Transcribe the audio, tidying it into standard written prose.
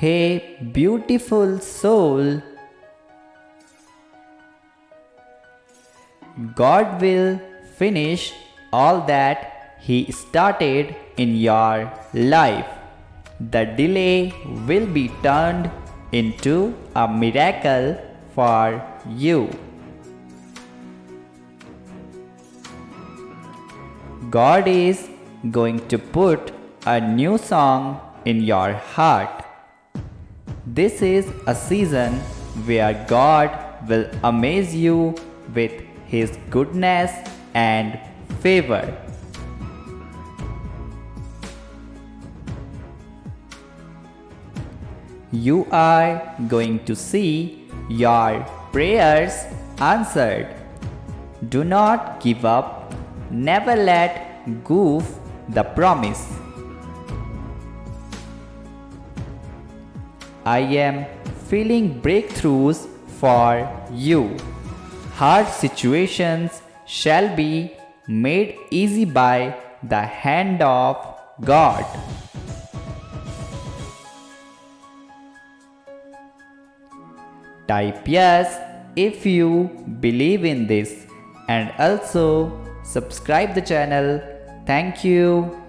Hey, beautiful soul, God will finish all that He started in your life. The delay will be turned into a miracle for you. God is going to put a new song in your heart. This is a season where God will amaze you with His goodness and favor. You are going to see your prayers answered. Do not give up. Never let go the promise. I am feeling breakthroughs for you. Hard situations shall be made easy by the hand of God. Type yes if you believe in this and also subscribe the channel. Thank you.